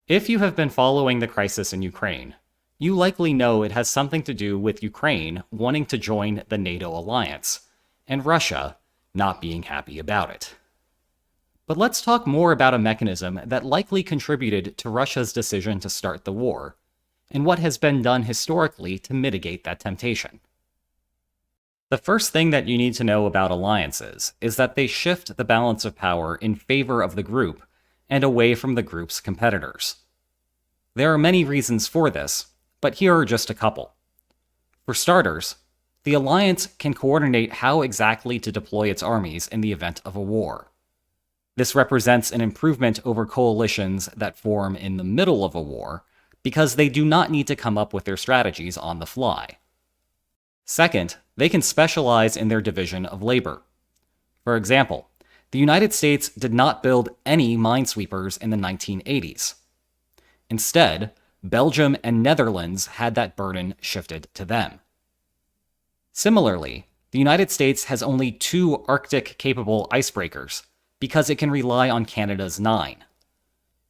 If you have been following the crisis in Ukraine, you likely know it has something to do with Ukraine wanting to join the NATO alliance, and Russia not being happy about it. But let's talk more about a mechanism that likely contributed to Russia's decision to start the war, and what has been done historically to mitigate that temptation. The first thing that you need to know about alliances is that they shift the balance of power in favor of the group and away from the group's competitors. There are many reasons for this, but here are just a couple. For starters, the alliance can coordinate how exactly to deploy its armies in the event of a war. This represents an improvement over coalitions that form in the middle of a war, because they do not need to come up with their strategies on the fly. Second, they can specialize in their division of labor. For example, the United States did not build any minesweepers in the 1980s. Instead, Belgium and Netherlands had that burden shifted to them. Similarly, the United States has only 2 Arctic-capable icebreakers, because it can rely on Canada's 9.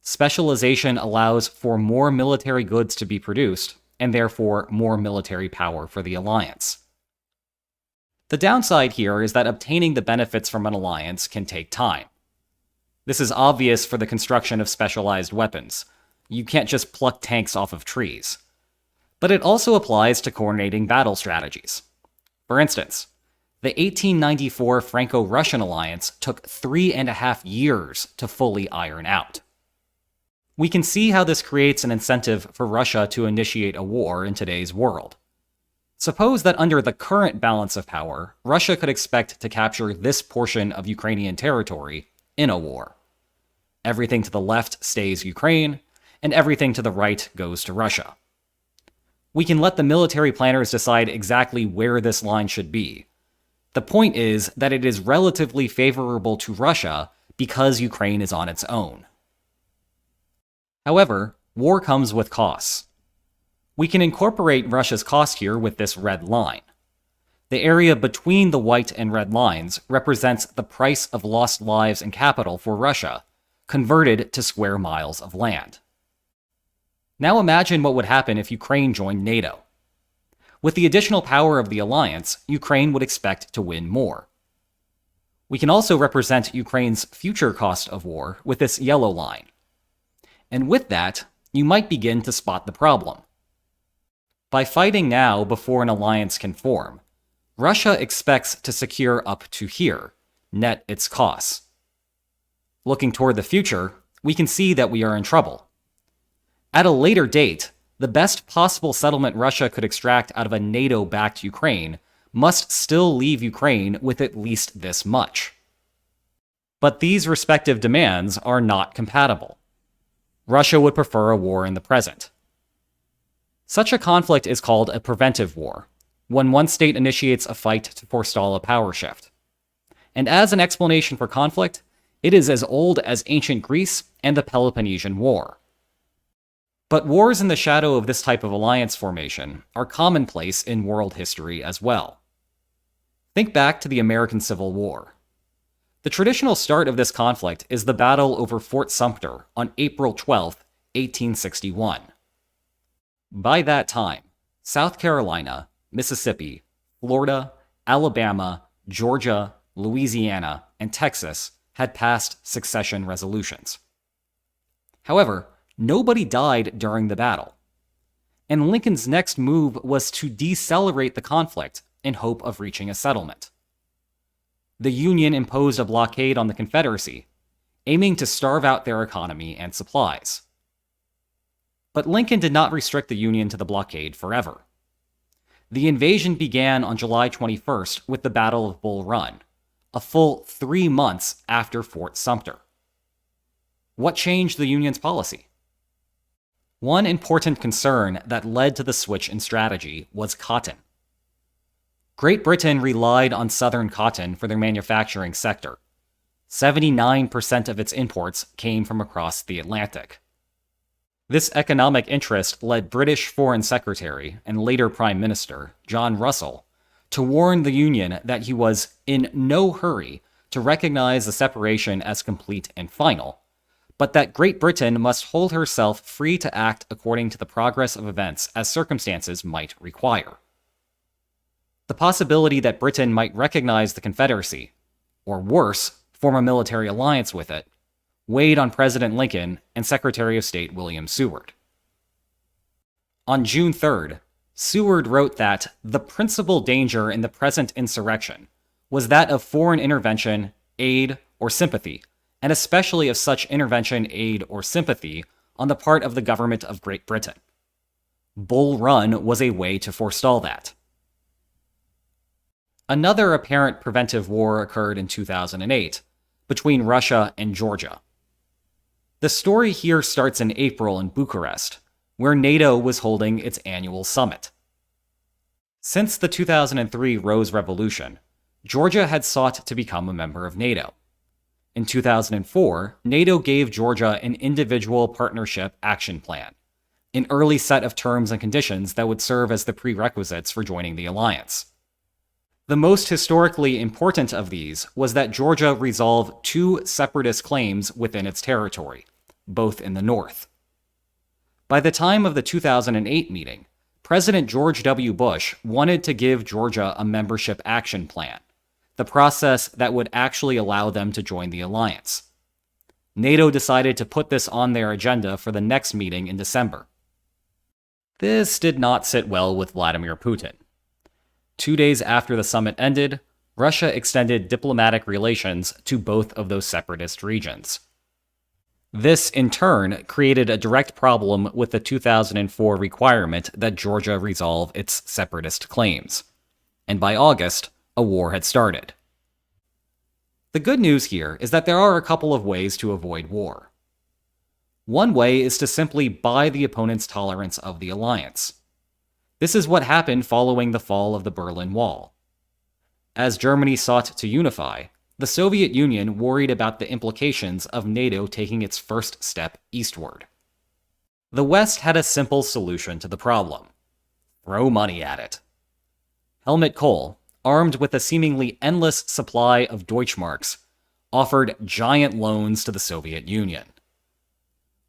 Specialization allows for more military goods to be produced, and therefore more military power for the alliance. The downside here is that obtaining the benefits from an alliance can take time. This is obvious for the construction of specialized weapons. You can't just pluck tanks off of trees. But it also applies to coordinating battle strategies. For instance, the 1894 Franco-Russian alliance took 3.5 years to fully iron out. We can see how this creates an incentive for Russia to initiate a war in today's world. Suppose that under the current balance of power, Russia could expect to capture this portion of Ukrainian territory in a war. Everything to the left stays Ukraine, and everything to the right goes to Russia. We can let the military planners decide exactly where this line should be. The point is that it is relatively favorable to Russia because Ukraine is on its own. However, war comes with costs. We can incorporate Russia's cost here with this red line. The area between the white and red lines represents the price of lost lives and capital for Russia, converted to square miles of land. Now imagine what would happen if Ukraine joined NATO. With the additional power of the alliance, Ukraine would expect to win more. We can also represent Ukraine's future cost of war with this yellow line. And with that, you might begin to spot the problem. By fighting now before an alliance can form, Russia expects to secure up to here, net its costs. Looking toward the future, we can see that we are in trouble. At a later date, the best possible settlement Russia could extract out of a NATO-backed Ukraine must still leave Ukraine with at least this much. But these respective demands are not compatible. Russia would prefer a war in the present. Such a conflict is called a preventive war, when one state initiates a fight to forestall a power shift. And as an explanation for conflict, it is as old as ancient Greece and the Peloponnesian War. But wars in the shadow of this type of alliance formation are commonplace in world history as well. Think back to the American Civil War. The traditional start of this conflict is the battle over Fort Sumter on April 12, 1861. By that time, South Carolina, Mississippi, Florida, Alabama, Georgia, Louisiana, and Texas had passed secession resolutions. However, nobody died during the battle. And Lincoln's next move was to decelerate the conflict in hope of reaching a settlement. The Union imposed a blockade on the Confederacy, aiming to starve out their economy and supplies. But Lincoln did not restrict the Union to the blockade forever. The invasion began on July 21st with the Battle of Bull Run, a full 3 months after Fort Sumter. What changed the Union's policy? One important concern that led to the switch in strategy was cotton. Great Britain relied on southern cotton for their manufacturing sector. 79% of its imports came from across the Atlantic. This economic interest led British Foreign Secretary and later Prime Minister John Russell to warn the Union that he was in no hurry to recognize the separation as complete and final, but that Great Britain must hold herself free to act according to the progress of events as circumstances might require. The possibility that Britain might recognize the Confederacy, or worse, form a military alliance with it, weighed on President Lincoln and Secretary of State William Seward. On June 3rd, Seward wrote that the principal danger in the present insurrection was that of foreign intervention, aid, or sympathy, and especially of such intervention, aid, or sympathy on the part of the government of Great Britain. Bull Run was a way to forestall that. Another apparent preventive war occurred in 2008 between Russia and Georgia. The story here starts in April in Bucharest, where NATO was holding its annual summit. Since the 2003 Rose Revolution, Georgia had sought to become a member of NATO. In 2004, NATO gave Georgia an individual partnership action plan, an early set of terms and conditions that would serve as the prerequisites for joining the alliance. The most historically important of these was that Georgia resolve two separatist claims within its territory, both in the north. By the time of the 2008 meeting, President George W. Bush wanted to give Georgia a membership action plan, the process that would actually allow them to join the alliance. NATO decided to put this on their agenda for the next meeting in December. This did not sit well with Vladimir Putin. 2 days after the summit ended, Russia extended diplomatic relations to both of those separatist regions. This, in turn, created a direct problem with the 2004 requirement that Georgia resolve its separatist claims. And by August, a war had started. The good news here is that there are a couple of ways to avoid war. One way is to simply buy the opponent's tolerance of the alliance. This is what happened following the fall of the Berlin Wall. As Germany sought to unify, the Soviet Union worried about the implications of NATO taking its first step eastward. The West had a simple solution to the problem: throw money at it. Helmut Kohl, armed with a seemingly endless supply of Deutschmarks, offered giant loans to the Soviet Union.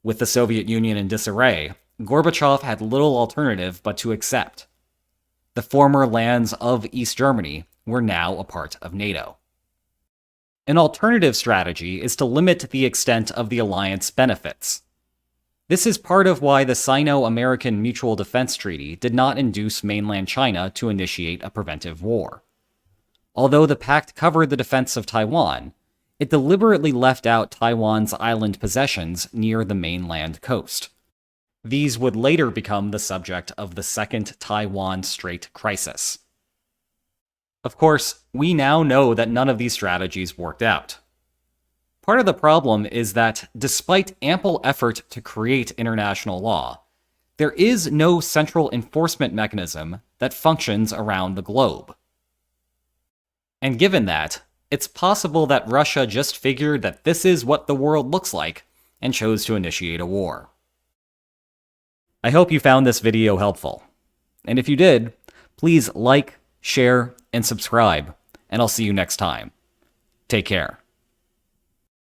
With the Soviet Union in disarray, Gorbachev had little alternative but to accept. The former lands of East Germany were now a part of NATO. An alternative strategy is to limit the extent of the alliance benefits. This is part of why the Sino-American Mutual Defense Treaty did not induce mainland China to initiate a preventive war. Although the pact covered the defense of Taiwan, it deliberately left out Taiwan's island possessions near the mainland coast. These would later become the subject of the Second Taiwan Strait Crisis. Of course, we now know that none of these strategies worked out. Part of the problem is that, despite ample effort to create international law, there is no central enforcement mechanism that functions around the globe. And given that, it's possible that Russia just figured that this is what the world looks like and chose to initiate a war. I hope you found this video helpful. And if you did, please like, share, and subscribe, and I'll see you next time. Take care.